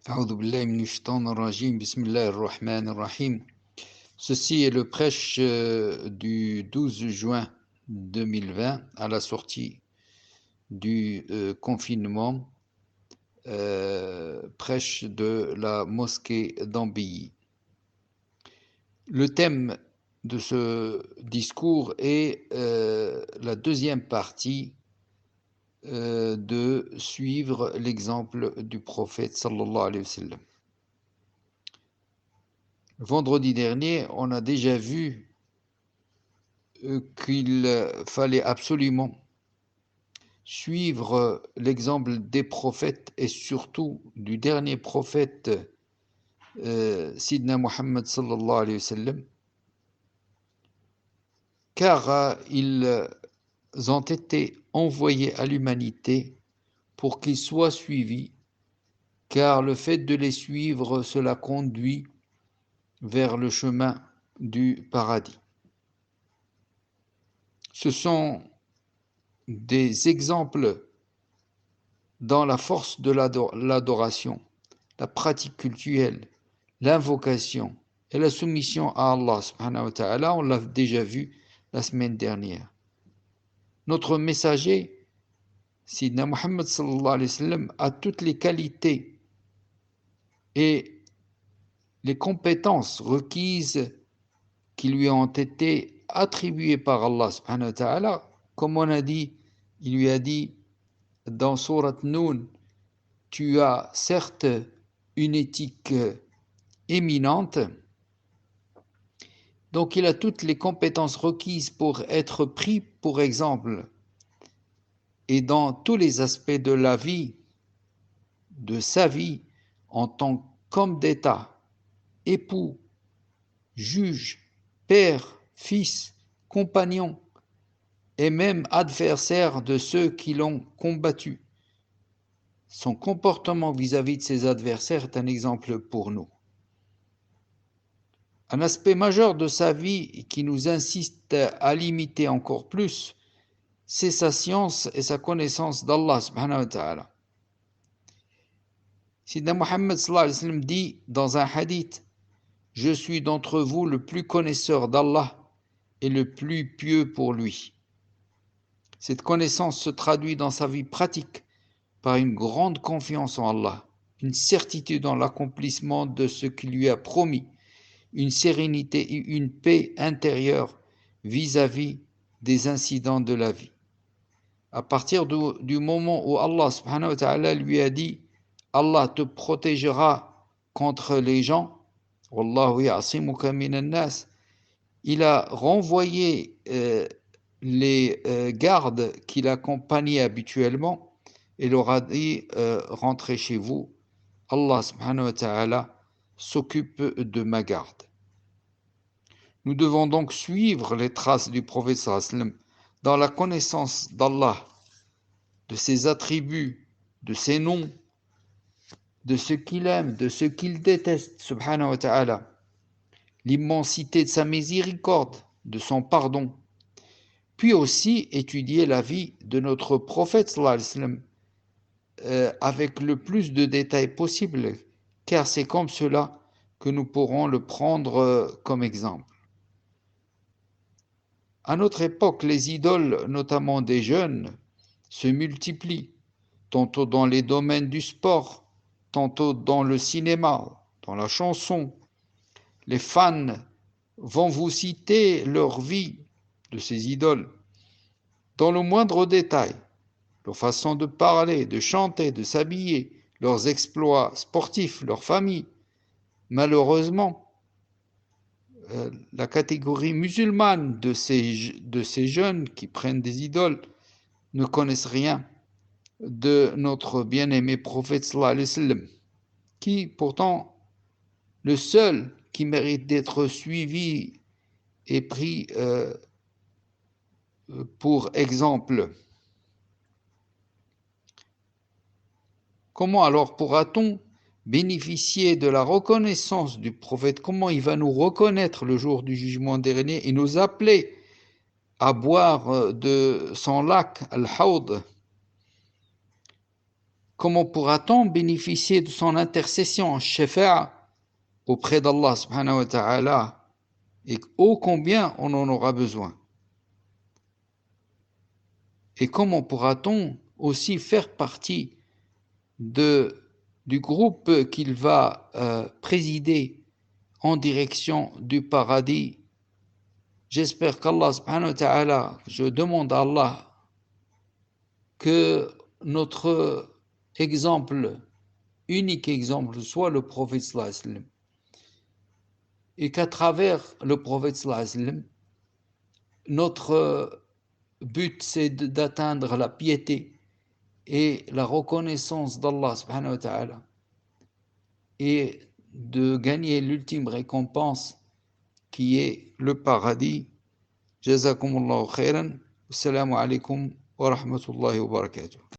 A'udhu billahi minash shaitanir rajim. Bismillahir rahmanir rahim. Ceci est le prêche du 12 juin 2020 à la sortie du confinement, prêche de la mosquée d'Ambilly. Le thème de ce discours est la deuxième partie de suivre l'exemple du prophète sallallahu alayhi wa sallam. Vendredi dernier, on a déjà vu qu'il fallait absolument suivre l'exemple des prophètes et surtout du dernier prophète, Sidna Muhammad sallallahu alayhi wa sallam, car ils ont été envoyés à l'humanité pour qu'ils soient suivis, car le fait de les suivre, cela conduit vers le chemin du paradis. Ce sont des exemples dans la force de l'adoration, la pratique cultuelle, l'invocation et la soumission à Allah subhanahu wa ta'ala. On l'a déjà vu la semaine dernière. Notre messager, Sidna Muhammad sallallahu alayhi wa sallam, a toutes les qualités et les compétences requises qui lui ont été attribuées par Allah subhanahu wa ta'ala. Comme on a dit, il lui a dit dans Sourate Noun, tu as certes une éthique éminente, donc il a toutes les compétences requises pour être pris pour exemple, et dans tous les aspects de la vie, de sa vie, en tant qu'homme d'État, époux, juge, père, fils, compagnon, et même adversaire de ceux qui l'ont combattu. Son comportement vis-à-vis de ses adversaires est un exemple pour nous. Un aspect majeur de sa vie qui nous insiste à l'imiter encore plus, c'est sa science et sa connaissance d'Allah subhanahu wa ta'ala. Sidna Muhammad sallallahu alayhi wa sallam dit dans un hadith, « Je suis d'entre vous le plus connaisseur d'Allah et le plus pieux pour lui. » Cette connaissance se traduit dans sa vie pratique par une grande confiance en Allah, une certitude dans l'accomplissement de ce qu'il lui a promis, une sérénité et une paix intérieure vis-à-vis des incidents de la vie. À partir du moment où Allah subhanahu wa ta'ala lui a dit « Allah te protégera contre les gens » Wallahu ya'simuka minan nas, il a renvoyé les gardes qui l'accompagnaient habituellement et leur a dit rentrez chez vous, Allah subhanahu wa ta'ala s'occupe de ma garde. Nous devons donc suivre les traces du prophète sallallahu alayhi wa sallam dans la connaissance d'Allah, de ses attributs, de ses noms, de ce qu'il aime, de ce qu'il déteste, subhanahu wa ta'ala, l'immensité de sa miséricorde, de son pardon, puis aussi étudier la vie de notre prophète sallallahu alayhi wa sallam avec le plus de détails possible, car c'est comme cela que nous pourrons le prendre comme exemple. À notre époque, les idoles, notamment des jeunes, se multiplient, tantôt dans les domaines du sport, tantôt dans le cinéma, dans la chanson. Les fans vont vous citer leur vie de ces idoles, dans le moindre détail, leur façon de parler, de chanter, de s'habiller, leurs exploits sportifs, leur famille. Malheureusement, la catégorie musulmane de ces jeunes qui prennent des idoles ne connaissent rien de notre bien-aimé prophète sallallahu alayhi wa sallam, qui pourtant, le seul qui mérite d'être suivi et pris pour exemple. Comment alors pourra-t-on bénéficier de la reconnaissance du prophète? Comment il va nous reconnaître le jour du jugement dernier et nous appeler à boire de son lac, Al-Hawd, comment pourra-t-on bénéficier de son intercession, shafa'a, auprès d'Allah subhanahu wa ta'ala, et ô combien on en aura besoin. Et comment pourra-t-on aussi faire partie du groupe qu'il va présider en direction du paradis. J'espère qu'Allah subhanahu wa ta'ala, je demande à Allah que notre exemple, unique exemple, soit le prophète sallallahu alayhi wa sallam, et qu'à travers le prophète sallallahu alayhi wa sallam, notre but c'est d'atteindre la piété et la reconnaissance d'Allah subhanahu wa ta'ala et de gagner l'ultime récompense qui est le paradis. Jazakumullahu khairan. Assalamu alaikum wa rahmatullahi wa barakatuh.